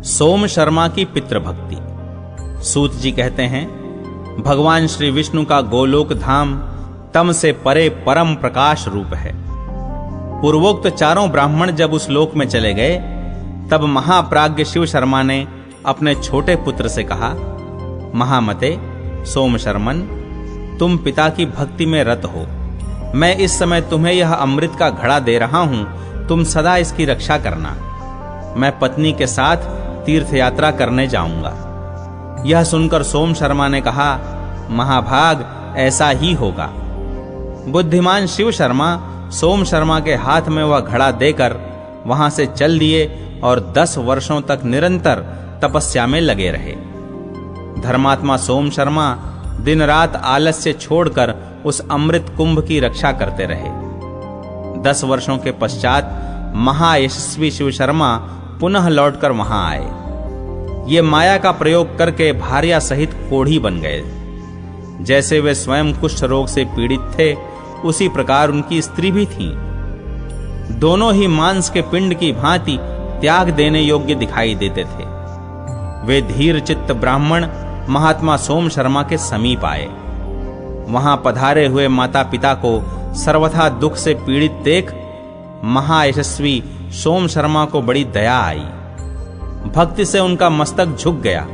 सोम शर्मा की पितृभक्ति। सूत जी कहते हैं, भगवान श्री विष्णु का गोलोक धाम तम से परे परम प्रकाश रूप है। पूर्वोक्त चारों ब्राह्मण जब उस लोक में चले गए, तब महाप्राज्ञ शिव शर्मा ने अपने छोटे पुत्र से कहा, महामते सोम शर्मन, तुम पिता की भक्ति में रत हो। मैं इस समय तुम्हें यह अमृत का घड़ा दे रहा हूं, तुम सदा इसकी रक्षा करना। मैं पत्नी के साथ तीर्थ यात्रा करने जाऊंगा। यह सुनकर सोम शर्मा ने कहा, महाभाग, ऐसा ही होगा। बुद्धिमान शिव शर्मा सोम शर्मा के हाथ में वह घड़ा देकर वहां से चल दिए और 10 वर्षों तक निरंतर तपस्या में लगे रहे। धर्मात्मा सोम शर्मा दिन रात आलस्य छोड़कर उस अमृत कुंभ की रक्षा करते रहे। 10 वर्षों के पश्चात महायशस्वी शिव शर्मा पुनः लौटकर वहां आए। ये माया का प्रयोग करके भार्या सहित कोढ़ी बन गए। जैसे वे स्वयं कुष्ठ रोग से पीड़ित थे, उसी प्रकार उनकी स्त्री भी थी। दोनों ही मांस के पिंड की भांति त्याग देने योग्य दिखाई देते थे। वे धीर चित्त ब्राह्मण महात्मा सोम शर्मा के समीप आए। वहां पधारे हुए माता पिता को सर्वथा दुख से पीड़ित देख महायशस्वी सोम शर्मा को बड़ी दया आई। भक्ति से उनका मस्तक झुक गया।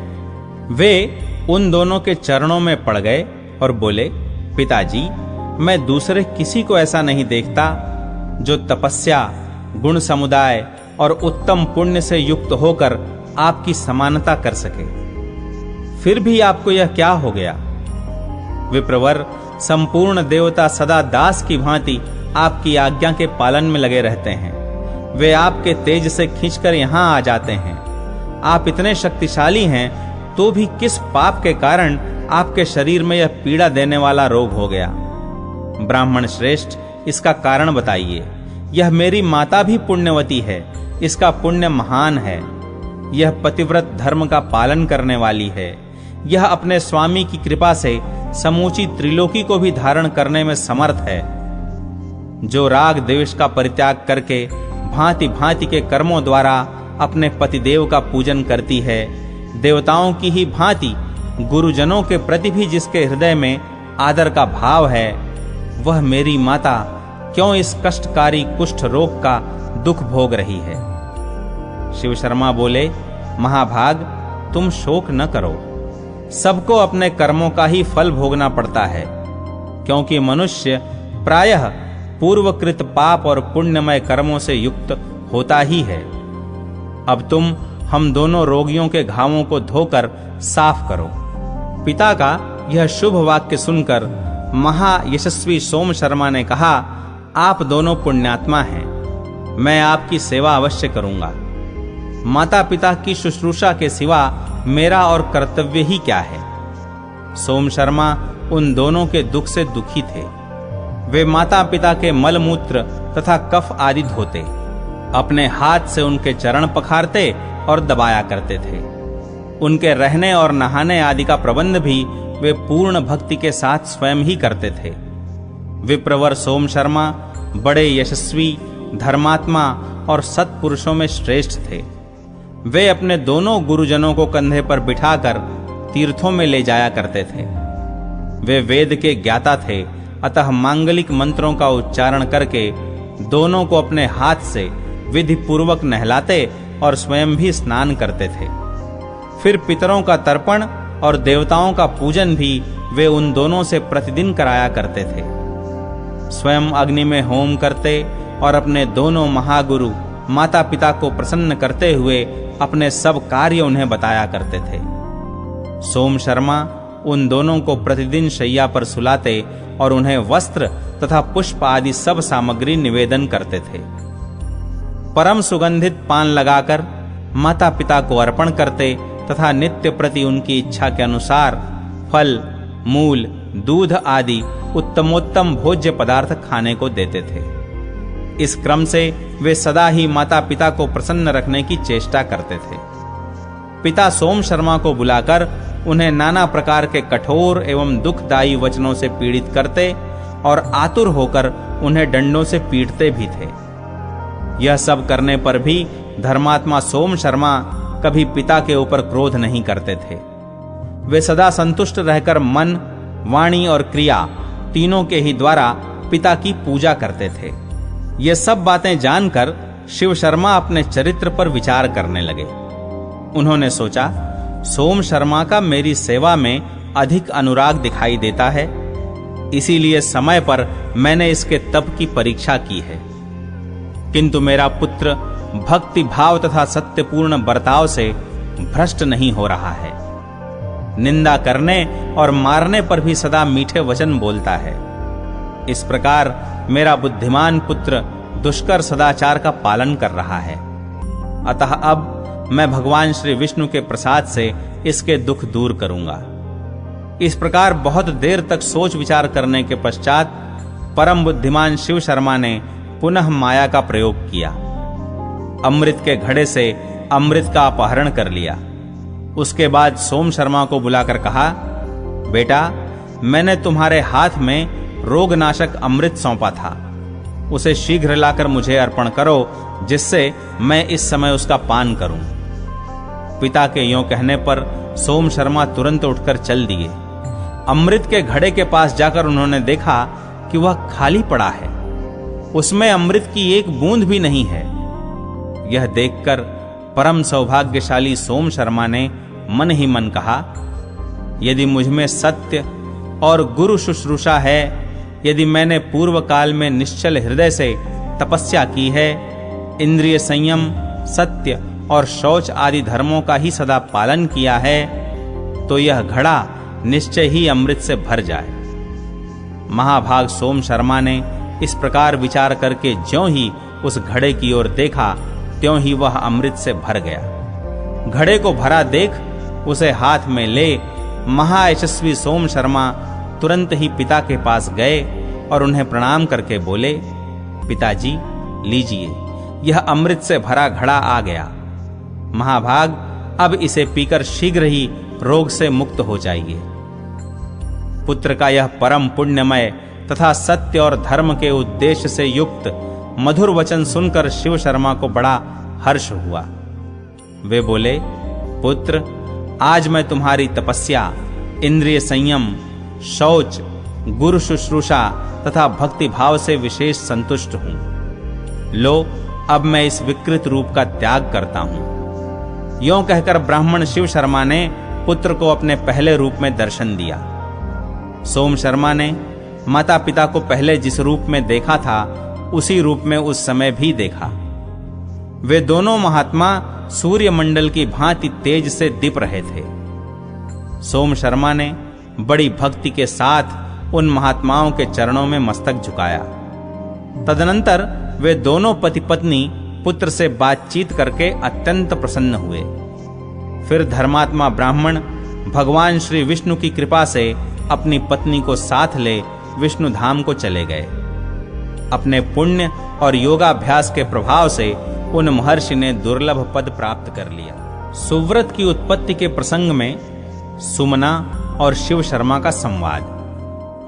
वे उन दोनों के चरणों में पड़ गए और बोले, पिताजी, मैं दूसरे किसी को ऐसा नहीं देखता जो तपस्या, गुण समुदाय और उत्तम पुण्य से युक्त होकर आपकी समानता कर सके। फिर भी आपको यह क्या हो गया? विप्रवर, संपूर्ण देवता सदा दास की भांति आपकी आज्ञा के पालन में लगे रहते हैं। वे आपके तेज से खींचकर यहां आ जाते हैं। आप इतने शक्तिशाली हैं, तो भी किस पाप के कारण आपके शरीर में यह पीड़ा देने वाला रोग हो गया? ब्राह्मण श्रेष्ठ, इसका कारण बताइए। यह मेरी माता भी पुण्यवती है, इसका पुण्य महान है। यह पतिव्रत धर्म का पालन करने वाली है। यह अपने स्वामी की कृपा से समूची त्रिलोकी को भी धारण करने में समर्थ है। जो राग द्वेष का परित्याग करके भांति भांति के कर्मों द्वारा अपने पतिदेव का पूजन करती है, देवताओं की ही भांति गुरुजनों के प्रति भी जिसके हृदय में आदर का भाव है, वह मेरी माता क्यों इस कष्टकारी कुष्ठ रोग का दुख भोग रही है? शिव शर्मा बोले, महाभाग, तुम शोक न करो। सबको अपने कर्मों का ही फल भोगना पड़ता है, क्योंकि मनुष्य प्रायः पूर्वकृत पाप और पुण्यमय कर्मों से युक्त होता ही है। अब तुम हम दोनों रोगियों के घावों को धोकर साफ करो। पिता का यह शुभ वाक्य सुनकर महायशस्वी सोम शर्मा ने कहा, आप दोनों पुण्यात्मा हैं, मैं आपकी सेवा अवश्य करूंगा। माता पिता की शुश्रूषा के सिवा मेरा और कर्तव्य ही क्या है? सोम शर्मा उन दोनों के दुख से दुखी थे। वे माता पिता के मलमूत्र तथा कफ आदि धोते, अपने हाथ से उनके चरण पखारते और दबाया करते थे। उनके रहने और नहाने आदि का प्रबंध भी वे पूर्ण भक्ति के साथ स्वयं ही करते थे। विप्रवर सोम शर्मा बड़े यशस्वी, धर्मात्मा और सत्पुरुषों में श्रेष्ठ थे। वे अपने दोनों गुरुजनों को कंधे पर बिठाकर तीर्थों में ले जाया करते थे। वे वेद के ज्ञाता थे, अतः मांगलिक मंत्रों का उच्चारण करके दोनों को अपने हाथ से विधि पूर्वक नहलाते और स्वयं भी स्नान करते थे। फिर पितरों का तर्पण और देवताओं का पूजन भी वे उन दोनों से प्रतिदिन कराया करते थे। स्वयं अग्नि में होम करते और अपने दोनों महागुरु माता पिता को प्रसन्न करते हुए अपने सब कार्य उन्हें बताया करते थे। सोम शर्मा उन दोनों को प्रतिदिन शैया पर सुलाते और उन्हें वस्त्र तथा पुष्प आदि सब सामग्री निवेदन करते थे। परम सुगंधित पान लगाकर माता पिता को अर्पण करते तथा नित्य प्रति उनकी इच्छा के अनुसार फल, मूल, दूध आदि उत्तमोत्तम भोज्य पदार्थ खाने को देते थे। इस क्रम से वे सदा ही माता पिता को प्रसन्न रखने की चेष्टा करते थे। पिता सोम शर्मा को बुलाकर उन्हें नाना प्रकार के कठोर एवं दुखदायी वचनों से पीड़ित करते और आतुर होकर उन्हें डंडों से पीटते भी थे। यह सब करने पर भी धर्मात्मा सोम शर्मा कभी पिता के ऊपर क्रोध नहीं करते थे। वे सदा संतुष्ट रहकर मन, वाणी और क्रिया तीनों के ही द्वारा पिता की पूजा करते थे। ये सब बातें जानकर शिव शर्मा अपने चरित्र पर विचार करने लगे। उन्होंने सोचा, सोम शर्मा का मेरी सेवा में अधिक अनुराग दिखाई देता है, इसीलिए समय पर मैंने इसके तप की परीक्षा की है। किंतु मेरा पुत्र भक्ति भाव तथा सत्यपूर्ण बर्ताव से भ्रष्ट नहीं हो रहा है। निंदा करने और मारने पर भी सदा मीठे वचन बोलता है। इस प्रकार मेरा बुद्धिमान पुत्र दुष्कर सदाचार का पालन कर रहा है। अतः अब मैं भगवान श्री विष्णु के प्रसाद से इसके दुख दूर करूंगा। इस प्रकार बहुत देर तक सोच विचार करने के पश्चात परम बुद्धिमान शिव शर्मा ने पुनः माया का प्रयोग किया। अमृत के घड़े से अमृत का अपहरण कर लिया। उसके बाद सोम शर्मा को बुलाकर कहा, बेटा, मैंने तुम्हारे हाथ में रोगनाशक अमृत सौंपा था, उसे शीघ्र लाकर मुझे अर्पण करो, जिससे मैं इस समय उसका पान करूं। पिता के यों कहने पर सोम शर्मा तुरंत उठकर चल दिए। अमृत के घड़े के पास जाकर उन्होंने देखा कि वह खाली पड़ा है, उसमें अमृत की एक बूंद भी नहीं है। यह देखकर परम सौभाग्यशाली सोम शर्मा ने मन ही मन कहा, यदि मुझमें सत्य और गुरु शुश्रूषा है, यदि मैंने पूर्व काल में निश्चल हृदय से तपस्या की है, इंद्रिय संयम, सत्य और शौच आदि धर्मों का ही सदा पालन किया है, तो यह घड़ा निश्चय ही अमृत से भर जाए। महाभाग सोम शर्मा ने इस प्रकार विचार करके ज्यों ही उस घड़े की ओर देखा, त्यों ही वह अमृत से भर गया। घड़े को भरा देख उसे हाथ में ले महायशस्वी सोम शर्मा तुरंत ही पिता के पास गए और उन्हें प्रणाम करके बोले, पिताजी लीजिए, यह अमृत से भरा घड़ा आ गया। महाभाग, अब इसे पीकर शीघ्र ही रोग से मुक्त हो जाइए। पुत्र का यह परम पुण्यमय तथा सत्य और धर्म के उद्देश्य से युक्त मधुर वचन सुनकर शिव शर्मा को बड़ा हर्ष हुआ। वे बोले, पुत्र, आज मैं तुम्हारी तपस्या, इंद्रिय संयम, शौच, गुरु शुश्रूषा तथा भक्ति भाव से विशेष संतुष्ट हूं। लो, अब मैं इस विकृत रूप का त्याग करता हूं। यों कहकर ब्राह्मण शिव शर्मा ने पुत्र को अपने पहले रूप में दर्शन दिया। सोम शर्मा ने माता पिता को पहले जिस रूप में देखा था, उसी रूप में उस समय भी देखा। वे दोनों महात्मा सूर्य मंडल की भांति तेज से दीप रहे थे। सोम शर्मा ने बड़ी भक्ति के साथ उन महात्माओं के चरणों में मस्तक झुकाया। तदनंतर वे दोनों पति पत्नी पुत्र से बातचीत करके अत्यंत प्रसन्न हुए। फिर धर्मात्मा ब्राह्मण भगवान श्री विष्णु की कृपा से अपनी पत्नी को साथ ले विष्णु धाम को चले गए। अपने पुण्य और योगाभ्यास के प्रभाव से उन महर्षि ने दुर्लभ पद प्राप्त कर लिया। सुव्रत की उत्पत्ति के प्रसंग में सुमना और शिव शर्मा का संवाद,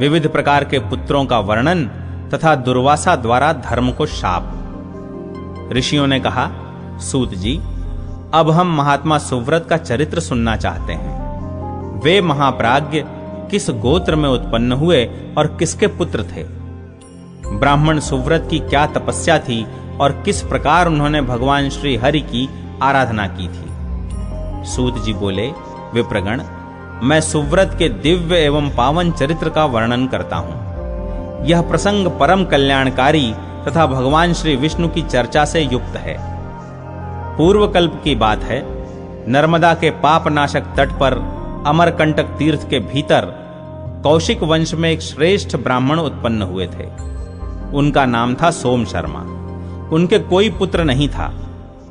विविध प्रकार के पुत्रों का वर्णन तथा दुर्वासा द्वारा धर्म को शाप। ऋषियों ने कहा, सूत जी, अब हम महात्मा सुव्रत का चरित्र सुनना चाहते हैं। वे महाप्राज्ञ किस गोत्र में उत्पन्न हुए और किसके पुत्र थे? ब्राह्मण सुव्रत की क्या तपस्या थी और किस प्रकार उन्होंने भगवान श्री हरि की आराधना की थी? सूत जी बोले, विप्रगण, मैं सुव्रत के दिव्य एवं पावन चरित्र का वर्णन करता हूं। यह प्रसंग परम कल्याणकारी तथा भगवान श्री विष्णु की चर्चा से युक्त है। पूर्व कल्प की बात है। नर्मदा के पापनाशक तट पर अमरकंटक तीर्थ के भीतर कौशिक वंश में एक श्रेष्ठ ब्राह्मण उत्पन्न हुए थे। उनका नाम था सोम शर्मा। उनके कोई पुत्र नहीं था,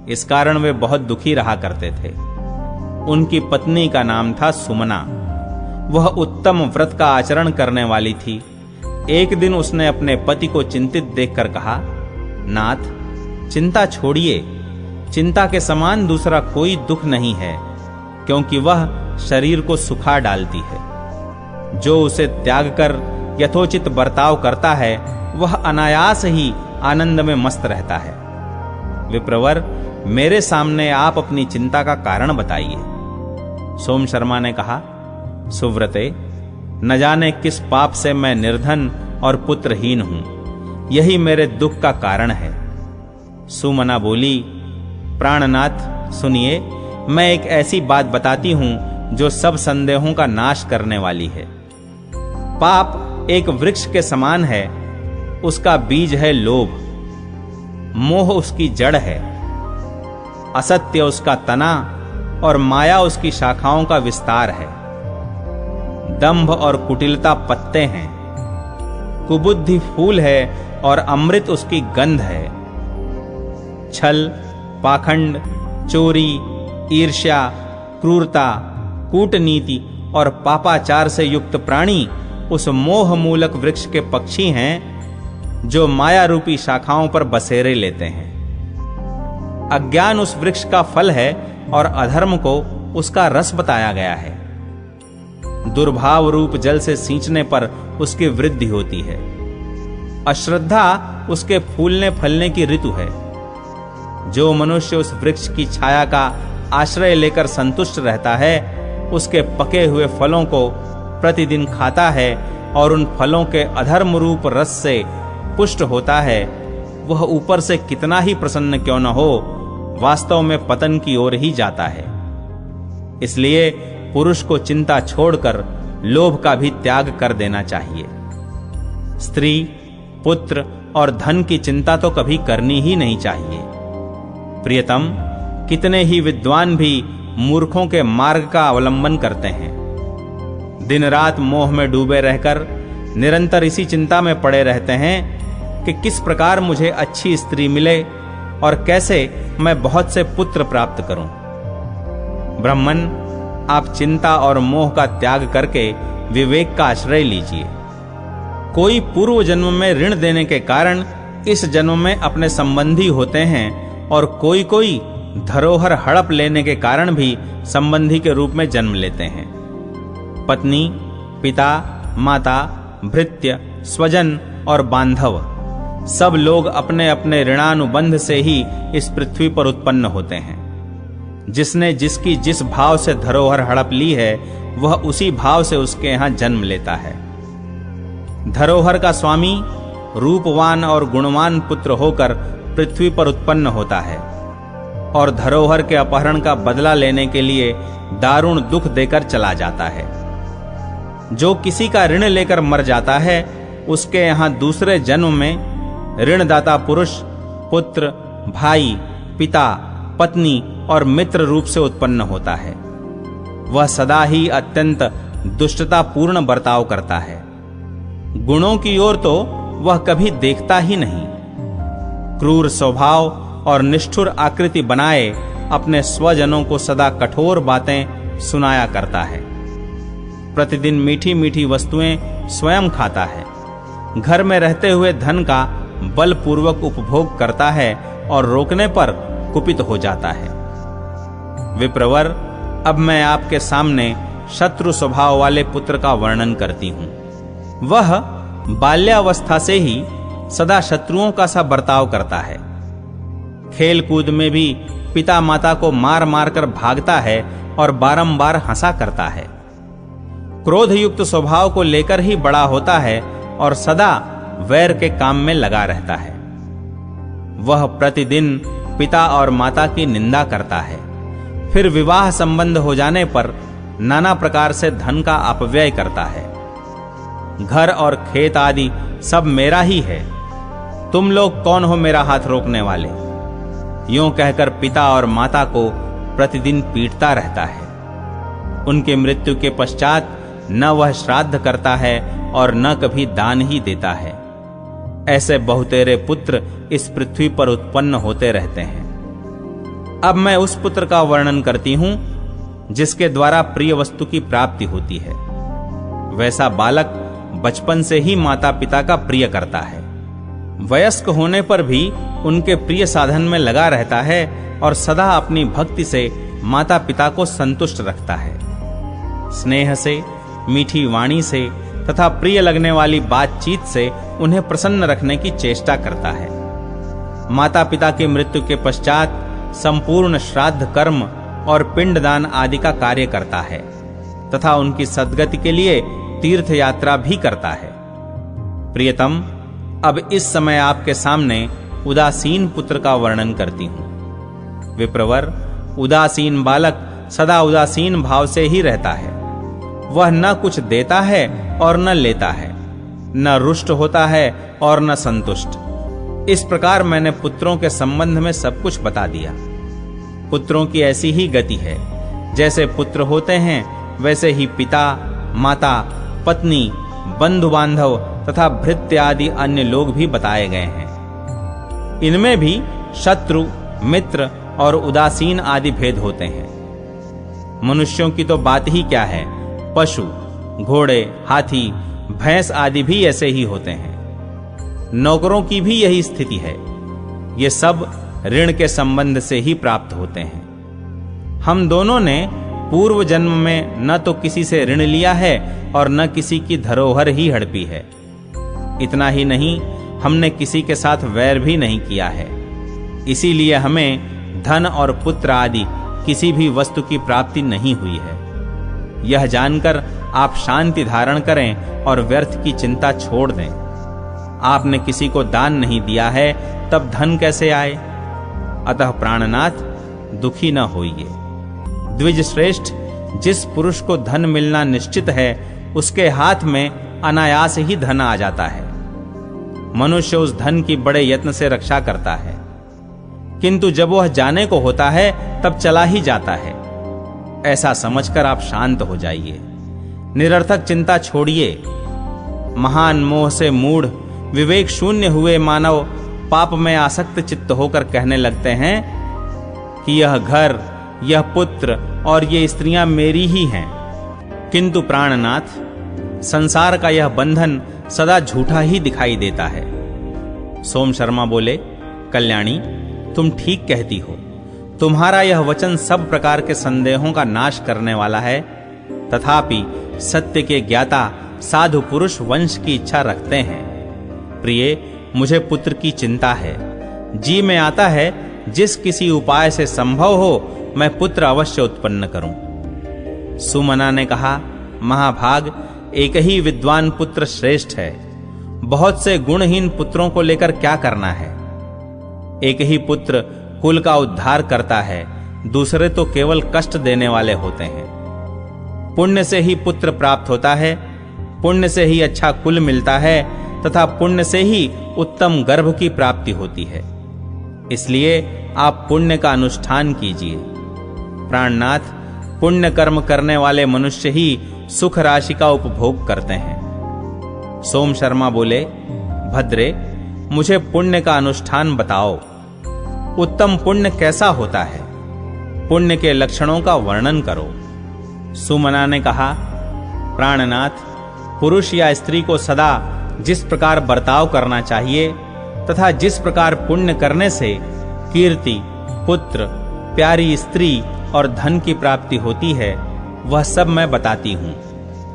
इस कारण वे बहुत दुखी रहा करते थे। उनकी पत्नी का नाम था सुमना। वह उत्तम व्रत का आचरण करने वाली थी। एक दिन उसने अपने पति को चिंतित देखकर कहा, नाथ, चिंता छोड़िए। चिंता के समान दूसरा कोई दुख नहीं है, क्योंकि वह शरीर को सुखा डालती है। जो उसे त्याग कर यथोचित बर्ताव करता है, वह अनायास ही आनंद में मस्त रहता है। विप्रवर, मेरे सामने आप अपनी चिंता का कारण बताइए। सोम शर्मा ने कहा, सुव्रते, न जाने किस पाप से मैं निर्धन और पुत्रहीन हूं, यही मेरे दुख का कारण है। सुमना बोली, प्राणनाथ सुनिए, मैं एक ऐसी बात बताती हूं जो सब संदेहों का नाश करने वाली है। पाप एक वृक्ष के समान है, उसका बीज है लोभ, मोह उसकी जड़ है, असत्य उसका तना और माया उसकी शाखाओं का विस्तार है। दंभ और कुटिलता पत्ते हैं, कुबुद्धि फूल है और अमृत उसकी गंध है। छल, पाखंड, चोरी, ईर्ष्या, क्रूरता, कूटनीति और पापाचार से युक्त प्राणी उस मोह मूलक वृक्ष के पक्षी हैं जो माया रूपी शाखाओं पर बसेरे लेते हैं। अज्ञान उस वृक्ष का फल है और अधर्म को उसका रस बताया गया है। दुर्भाव रूप जल से सींचने पर उसकी वृद्धि होती है। अश्रद्धा उसके फूलने फलने की ऋतु है। जो मनुष्य उस वृक्ष की छाया का आश्रय लेकर संतुष्ट रहता है, उसके पके हुए फलों को प्रतिदिन खाता है और उन फलों के अधर्म रूप रस से पुष्ट होता है, वह ऊपर से कितना ही प्रसन्न क्यों न हो, वास्तव में पतन की ओर ही जाता है। इसलिए पुरुष को चिंता छोड़कर लोभ का भी त्याग कर देना चाहिए। स्त्री, पुत्र और धन की चिंता तो कभी करनी ही नहीं चाहिए। प्रियतम, कितने ही विद्वान भी मूर्खों के मार्ग का अवलंबन करते हैं। दिन रात मोह में डूबे रहकर निरंतर इसी चिंता में पड़े रहते हैं कि किस प्रकार मुझे अच्छी स्त्री मिले और कैसे मैं बहुत से पुत्र प्राप्त करूं। ब्राह्मण, आप चिंता और मोह का त्याग करके विवेक का आश्रय लीजिए। कोई पूर्व जन्म में ऋण देने के कारण इस जन्म में अपने संबंधी होते हैं और कोई कोई धरोहर हड़प लेने के कारण भी संबंधी के रूप में जन्म लेते हैं। पत्नी, पिता, माता, भृत्य, स्वजन और बांधव सब लोग अपने अपने ऋणानुबंध से ही इस पृथ्वी पर उत्पन्न होते हैं। जिसने जिसकी जिस भाव से धरोहर हड़प ली है, वह उसी भाव से उसके यहां जन्म लेता है। धरोहर का स्वामी रूपवान और गुणवान पुत्र होकर पृथ्वी पर उत्पन्न होता है और धरोहर के अपहरण का बदला लेने के लिए दारुण दुख देकर चला जाता है। जो किसी का ऋण लेकर मर जाता है, उसके यहां दूसरे जन्म में ऋणदाता पुरुष पुत्र, भाई, पिता, पत्नी और मित्र रूप से उत्पन्न होता है। वह सदा ही अत्यंत दुष्टतापूर्ण बर्ताव करता है। गुणों की ओर तो वह कभी देखता ही नहीं। क्रूर स्वभाव और निष्ठुर आकृति बनाए अपने स्वजनों को सदा कठोर बातें सुनाया करता है। प्रतिदिन मीठी मीठी वस्तुएं स्वयं खाता है। घर में रहते हुए धन का बलपूर्वक उपभोग करता है और रोकने पर कुपित हो जाता है। विप्रवर, अब मैं आपके सामने शत्रु स्वभाव वाले पुत्र का वर्णन करती हूं। वह बाल्यावस्था से ही सदा शत्रुओं का सा बर्ताव करता है। खेल कूद में भी पिता माता को मार मार कर भागता है और बारंबार हंसा करता है। क्रोध युक्त स्वभाव को लेकर ही बड़ा होता है और सदा वैर के काम में लगा रहता है। वह प्रतिदिन पिता और माता की निंदा करता है। फिर विवाह संबंध हो जाने पर नाना प्रकार से धन का अपव्यय करता है। घर और खेत आदि सब मेरा ही है, तुम लोग कौन हो मेरा हाथ रोकने वाले? यूं कहकर पिता और माता को प्रतिदिन पीटता रहता है। उनके मृत्यु के पश्चात न वह श्राद्ध करता है और न कभी दान ही देता है। ऐसे बहुतेरे पुत्र इस पृथ्वी पर उत्पन्न होते रहते हैं। अब मैं उस पुत्र का वर्णन करती हूं जिसके द्वारा प्रिय वस्तु की प्राप्ति होती है। वैसा बालक बचपन से ही माता पिता का प्रिय करता है। वयस्क होने पर भी उनके प्रिय साधन में लगा रहता है और सदा अपनी भक्ति से माता पिता को संतुष्ट रखता है। स्नेह से, मीठी वाणी से तथा प्रिय लगने वाली बातचीत से उन्हें प्रसन्न रखने की चेष्टा करता है। माता पिता की मृत्यु के पश्चात संपूर्ण श्राद्ध कर्म और पिंडदान आदि का कार्य करता है तथा उनकी सद्गति के लिए तीर्थ यात्रा भी करता है। प्रियतम, अब इस समय आपके सामने उदासीन पुत्र का वर्णन करती हूं। विप्रवर, उदासीन बालक सदा उदासीन भाव से ही रहता है। वह न कुछ देता है और न लेता है, न रुष्ट होता है और न संतुष्ट। इस प्रकार मैंने पुत्रों के संबंध में सब कुछ बता दिया। पुत्रों की ऐसी ही गति है। जैसे पुत्र होते हैं वैसे ही पिता, माता, पत्नी, बंधु बांधव तथा भृत्य आदि अन्य लोग भी बताए गए हैं। इनमें भी शत्रु, मित्र और उदासीन आदि भेद होते हैं। मनुष्यों की तो बात ही क्या है, पशु, घोड़े, हाथी, भैंस आदि भी ऐसे ही होते हैं। नौकरों की भी यही स्थिति है। ये सब ऋण के संबंध से ही प्राप्त होते हैं। हम दोनों ने पूर्व जन्म में न तो किसी से ऋण लिया है और न किसी की धरोहर ही हड़पी है। इतना ही नहीं, हमने किसी के साथ वैर भी नहीं किया है। इसीलिए हमें धन और पुत्र आदि किसी भी वस्तु की प्राप्ति नहीं हुई है। यह जानकर आप शांति धारण करें और व्यर्थ की चिंता छोड़ दें। आपने किसी को दान नहीं दिया है, तब धन कैसे आए? अतः प्राणनाथ, दुखी न होइए। द्विज श्रेष्ठ, जिस पुरुष को धन मिलना निश्चित है उसके हाथ में अनायास ही धन आ जाता है। मनुष्य उस धन की बड़े यत्न से रक्षा करता है, किंतु जब वह जाने को होता है तब चला ही जाता है। ऐसा समझकर आप शांत हो जाइए। निरर्थक चिंता छोड़िए। महान मोह से मूढ़, विवेक शून्य हुए मानव पाप में आसक्त चित्त होकर कहने लगते हैं कि यह घर, यह पुत्र और ये स्त्रियां मेरी ही हैं। किंतु प्राणनाथ, संसार का यह बंधन सदा झूठा ही दिखाई देता है। सोम शर्मा बोले, कल्याणी, तुम ठीक कहती हो। तुम्हारा यह वचन सब प्रकार के संदेहों का नाश करने वाला है। तथापि सत्य के ज्ञाता साधु पुरुष वंश की इच्छा रखते हैं। प्रिय, मुझे पुत्र की चिंता है। जी में आता है जिस किसी उपाय से संभव हो मैं पुत्र अवश्य उत्पन्न करूं। सुमना ने कहा, महाभाग, एक ही विद्वान पुत्र श्रेष्ठ है। बहुत से गुणहीन पुत्रों को लेकर क्या करना है? एक ही पुत्र कुल का उद्धार करता है, दूसरे तो केवल कष्ट देने वाले होते हैं। पुण्य से ही पुत्र प्राप्त होता है, पुण्य से ही अच्छा कुल मिलता है तथा पुण्य से ही उत्तम गर्भ की प्राप्ति होती है। इसलिए आप पुण्य का अनुष्ठान कीजिए। प्राणनाथ, पुण्य कर्म करने वाले मनुष्य ही सुख राशि का उपभोग करते हैं। सोम शर्मा बोले, भद्रे, मुझे पुण्य का अनुष्ठान बताओ। उत्तम पुण्य कैसा होता है? पुण्य के लक्षणों का वर्णन करो। सुमना ने कहा, प्राणनाथ, पुरुष या स्त्री को सदा जिस प्रकार बर्ताव करना चाहिए तथा जिस प्रकार पुण्य करने से कीर्ति, पुत्र, प्यारी स्त्री और धन की प्राप्ति होती है, वह सब मैं बताती हूं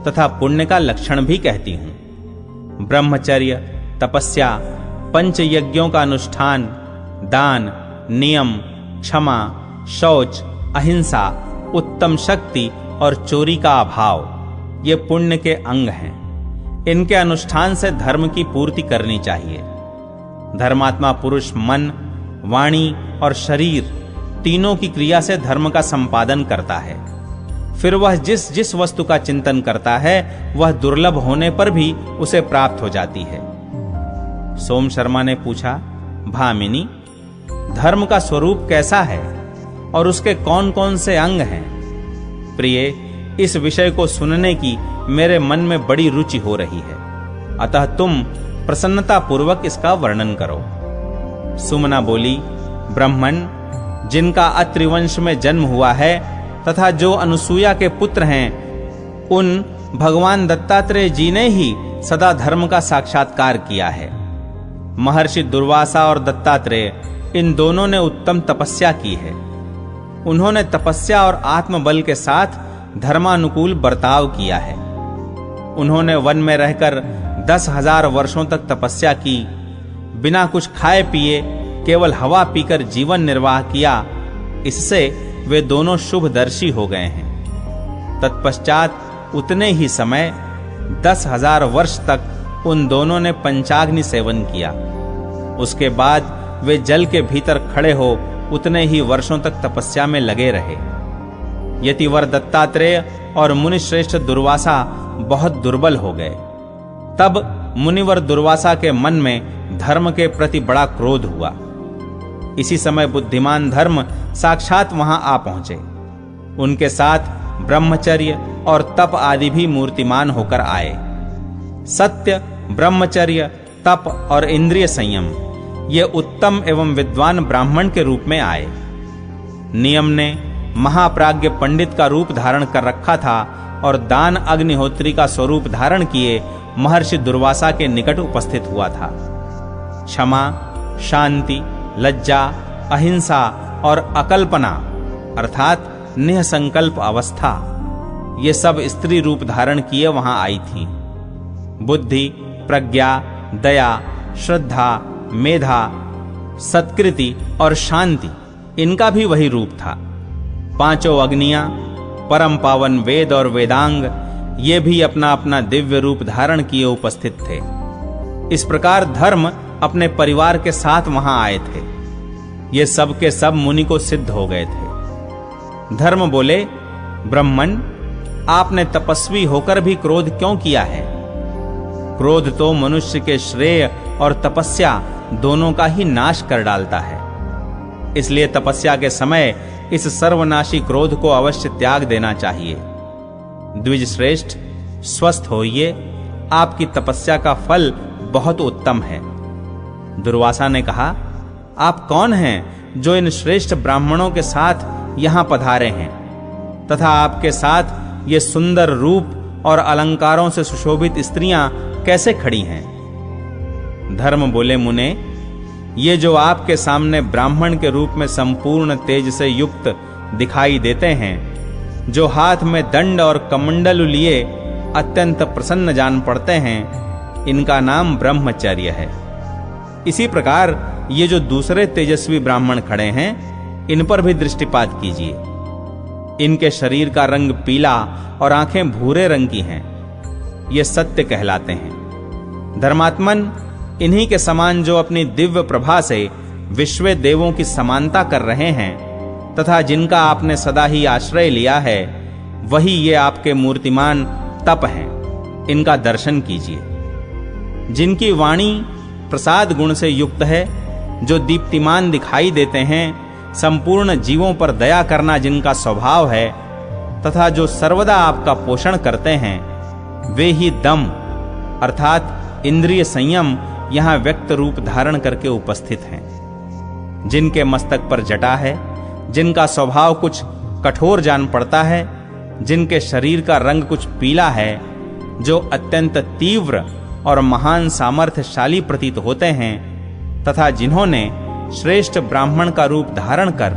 तथा पुण्य का लक्षण भी कहती हूं। ब्रह्मचर्य, तपस्या, पंच यज्ञों का अनुष्ठान, दान, नियम, क्षमा, शौच, अहिंसा, उत्तम शक्ति और चोरी का अभाव, ये पुण्य के अंग हैं। इनके अनुष्ठान से धर्म की पूर्ति करनी चाहिए। धर्मात्मा पुरुष मन, वाणी और शरीर तीनों की क्रिया से धर्म का संपादन करता है। फिर वह जिस जिस वस्तु का चिंतन करता है वह दुर्लभ होने पर भी उसे प्राप्त हो जाती है। सोम शर्मा ने पूछा, भामिनी, धर्म का स्वरूप कैसा है और उसके कौन कौन से अंग हैं? प्रिय, इस विषय को सुनने की मेरे मन में बड़ी रुचि हो रही है, अतः तुम प्रसन्नता पूर्वक इसका वर्णन करो। सुमना बोली, ब्राह्मण, जिनका अत्रि वंश में जन्म हुआ है तथा जो अनुसूया के पुत्र हैं, उन भगवान दत्तात्रेय जी ने ही सदा धर्म का साक्षात्कार किया है। महर्षि दुर्वासा और दत्तात्रेय, इन दोनों ने उत्तम तपस्या की है। उन्होंने तपस्या और आत्मबल के साथ धर्मानुकूल बर्ताव किया है। उन्होंने वन में रहकर 10,000 वर्षों तक तपस्या की, बिना कुछ खाए पिए केवल हवा पीकर जीवन निर्वाह किया इससे वे दोनों शुभदर्शी हो गए हैं। तत्पश्चात उतने ही समय 10,000 वर्ष तक उन दोनों ने पंचाग्नि सेवन किया। उसके बाद वे जल के भीतर खड़े हो उतने ही वर्षों तक तपस्या में लगे रहे। यतिवर दत्तात्रेय और मुनिश्रेष्ठ दुर्वासा बहुत दुर्बल हो गए। तब मुनिवर दुर्वासा के मन में धर्म के प्रति बड़ा क्रोध हुआ। इसी समय बुद्धिमान धर्म साक्षात वहां आ पहुंचे। उनके साथ ब्रह्मचर्य और तप आदि भी मूर्तिमान होकर आए। सत्य, ब्रह्मचर्य, तप और इंद्रिय संयम ये उत्तम एवं विद्वान ब्राह्मण के रूप में आए। नियम ने महाप्राज्ञ पंडित का रूप धारण कर रखा था और दान अग्निहोत्री का स्वरूप धारण किए महर्षि दुर्वासा के निकट उपस्थित हुआ था। क्षमा, शांति, लज्जा, अहिंसा और अकल्पना अर्थात निःसंकल्प अवस्था ये सब स्त्री रूप धारण किए वहां आई थीं। बुद्धि, प्रज्ञा, दया, श्रद्धा, मेधा, सत्कृति और शांति इनका भी वही रूप था। पांचों अग्नियां, परम पावन वेद और वेदांग ये भी अपना अपना दिव्य रूप धारण किए उपस्थित थे। इस प्रकार धर्म अपने परिवार के साथ वहां आए थे। ये सब के सब मुनि को सिद्ध हो गए थे। धर्म बोले, ब्राह्मण, आपने तपस्वी होकर भी क्रोध क्यों किया है? क्रोध तो मनुष्य के श्रेय और तपस्या दोनों का ही नाश कर डालता है। इसलिए तपस्या के समय इस सर्वनाशी क्रोध को अवश्य त्याग देना चाहिए। द्विज श्रेष्ठ, स्वस्थ होइए, आपकी तपस्या का फल बहुत उत्तम है। दुर्वासा ने कहा, आप कौन हैं जो इन श्रेष्ठ ब्राह्मणों के साथ यहां पधारे हैं तथा आपके साथ ये सुंदर रूप और अलंकारों से सुशोभित स्त्रियां कैसे खड़ी हैं? धर्म बोले, मुने, ये जो आपके सामने ब्राह्मण के रूप में संपूर्ण तेज से युक्त दिखाई देते हैं, जो हाथ में दंड और कमंडल लिए अत्यंत प्रसन्न जान पड़ते हैं, इनका नाम ब्रह्मचर्य है। इसी प्रकार ये जो दूसरे तेजस्वी ब्राह्मण खड़े हैं, इन पर भी दृष्टिपात कीजिए। इनके शरीर का रंग पीला और आंखें भूरे रंग की हैं। ये सत्य कहलाते हैं। धर्मात्मन, इन्हीं के समान जो अपनी दिव्य प्रभा से विश्व देवों की समानता कर रहे हैं तथा जिनका आपने सदा ही आश्रय लिया है, वही ये आपके मूर्तिमान तप हैं। इनका दर्शन कीजिए। जिनकी वाणी प्रसाद गुण से युक्त है, जो दीप्तिमान दिखाई देते हैं, संपूर्ण जीवों पर दया करना जिनका स्वभाव है तथा जो सर्वदा आपका पोषण करते हैं, वे ही दम अर्थात इंद्रिय संयम यहां व्यक्त रूप धारण करके उपस्थित हैं। जिनके मस्तक पर जटा है, जिनका स्वभाव कुछ कठोर जान पड़ता है, जिनके शरीर का रंग कुछ पीला है, जो अत्यंत तीव्र और महान सामर्थ्यशाली प्रतीत होते हैं तथा जिन्होंने श्रेष्ठ ब्राह्मण का रूप धारण कर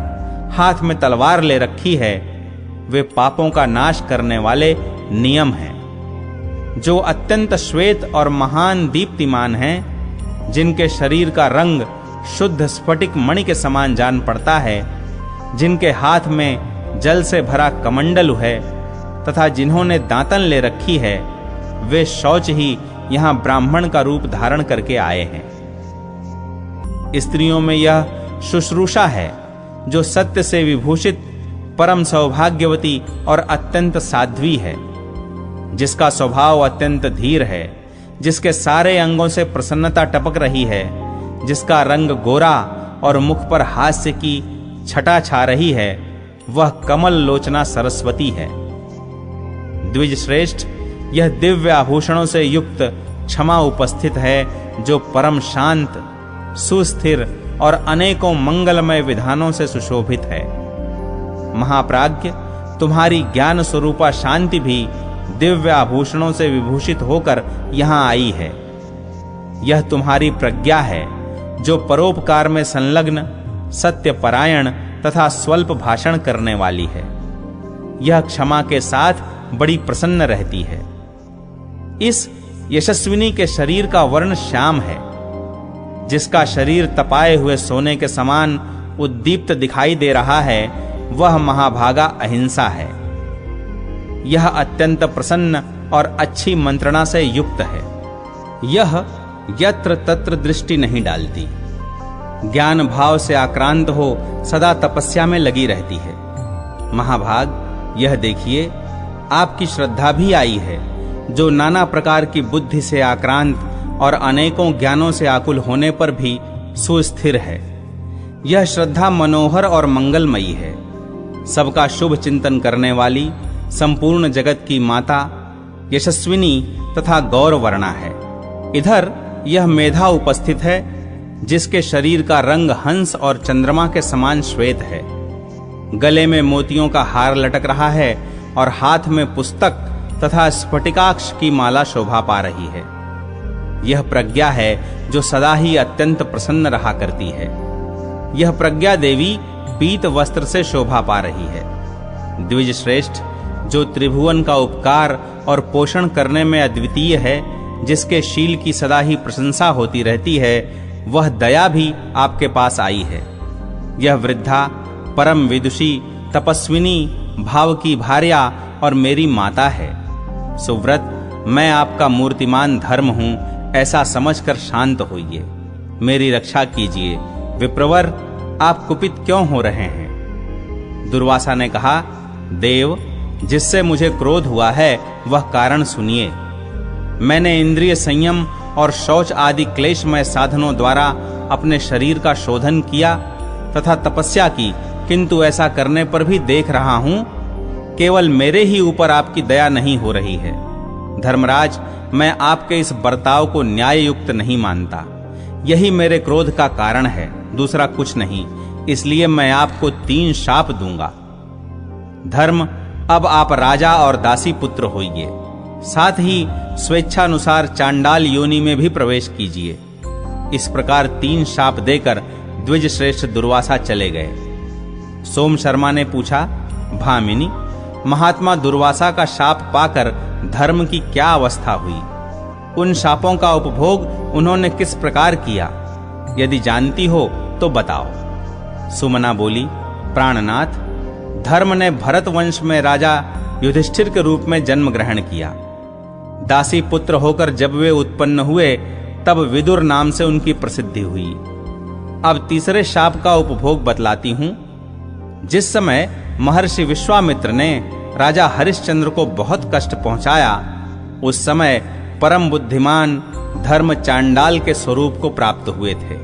हाथ में तलवार ले रखी है, वे पापों का नाश करने वाले नियम हैं। जो अत्यंत श्वेत और महान दीप्तिमान हैं, जिनके शरीर का रंग शुद्ध स्फटिक मणि के समान जान पड़ता है, जिनके हाथ में जल से भरा कमंडल है तथा जिन्होंने दांतन ले रखी है, वे शौच ही यहां ब्राह्मण का रूप धारण करके आए हैं। स्त्रियों में यह शुश्रूषा है जो सत्य से विभूषित परम सौभाग्यवती और अत्यंत साध्वी है, जिसका स्वभाव अत्यंत धीर है, जिसके सारे अंगों से प्रसन्नता टपक रही है, जिसका रंग गोरा और मुख पर हास्य की छटा छा रही है, वह कमल लोचना सरस्वती है। द्विज श्रेष्ठ, यह दिव्य आभूषणों से युक्त क्षमा उपस्थित है, जो परम शांत, सुस्थिर और अनेकों मंगलमय विधानों से सुशोभित है। महाप्राज्ञ, तुम्हारी ज्ञान स्वरूपा शांति भी दिव्य आभूषणों से विभूषित होकर यहां आई है। यह तुम्हारी प्रज्ञा है, जो परोपकार में संलग्न, सत्यपरायण तथा स्वल्प भाषण करने वाली है। यह क्षमा के साथ बड़ी प्रसन्न रहती है। इस यशस्विनी के शरीर का वर्ण श्याम है, जिसका शरीर तपाए हुए सोने के समान उद्दीप्त दिखाई दे रहा है वह महाभागा अहिंसा है। यह अत्यंत प्रसन्न और अच्छी मंत्रणा से युक्त है। यह यत्र तत्र दृष्टि नहीं डालती, ज्ञान भाव से आक्रांत हो सदा तपस्या में लगी रहती है। महाभाग, यह देखिए आपकी श्रद्धा भी आई है, जो नाना प्रकार की बुद्धि से आक्रांत और अनेकों ज्ञानों से आकुल होने पर भी सुस्थिर है। यह श्रद्धा मनोहर और मंगलमयी है। सबका शुभ चिंतन करने वाली, संपूर्ण जगत की माता, यशस्विनी तथा गौरवर्णा है। इधर यह मेधा उपस्थित है, जिसके शरीर का रंग हंस और चंद्रमा के समान श्वेत है। गले में मोतियों का हार लटक रहा है और हाथ में पुस्तक तथा स्फटिकाक्ष की माला शोभा पा रही है। यह प्रज्ञा है जो सदा ही अत्यंत प्रसन्न रहा करती है। यह प्रज्ञा देवी पीत वस्त्र से शोभा पा रही है। द्विज श्रेष्ठ, जो त्रिभुवन का उपकार और पोषण करने में अद्वितीय है, जिसके शील की सदा ही प्रशंसा होती रहती है, वह दया भी आपके पास आई है। यह वृद्धा परम विदुषी, तपस्विनी, भाव की भार्या और मेरी माता है। सुव्रत, मैं आपका मूर्तिमान धर्म हूं, ऐसा समझकर शांत होइए, मेरी रक्षा कीजिए। विप्रवर, आप कुपित क्यों हो रहे हैं? दुर्वासा ने कहा, देव, जिससे मुझे क्रोध हुआ है वह कारण सुनिए। मैंने इंद्रिय संयम और शौच आदि क्लेशमय साधनों द्वारा अपने शरीर का शोधन किया तथा तपस्या की, किंतु ऐसा करने पर भी देख रहा हूं केवल मेरे ही ऊपर आपकी दया नहीं हो रही है। धर्मराज, मैं आपके इस बर्ताव को न्याय युक्त नहीं मानता। यही मेरे क्रोध का कारण है, दूसरा कुछ नहीं। इसलिए मैं आपको 3 शाप दूंगा। धर्म, अब आप राजा और दासी पुत्र होइए, साथ ही स्वेच्छानुसार चांडाल योनि में भी प्रवेश कीजिए। इस प्रकार 3 शाप देकर द्विज श्रेष्ठ दुर्वासा चले गए। सोम शर्मा ने पूछा, भामिनी, महात्मा दुर्वासा का शाप पाकर धर्म की क्या अवस्था हुई? उन शापों का उपभोग उन्होंने किस प्रकार किया? यदि जानती हो तो बताओ। सुमना बोली, प्राणनाथ, धर्म ने भरत वंश में राजा युधिष्ठिर के रूप में जन्म ग्रहण किया। दासी पुत्र होकर जब वे उत्पन्न हुए, तब विदुर नाम से उनकी प्रसिद्धि हुई। अब तीसरे शाप का उपभोग बतलाती हूं। जिस समय महर्षि विश्वामित्र ने राजा हरिश्चंद्र को बहुत कष्ट पहुंचाया, उस समय परम बुद्धिमान धर्म चांडाल के स्वरूप को प्राप्त हुए थे।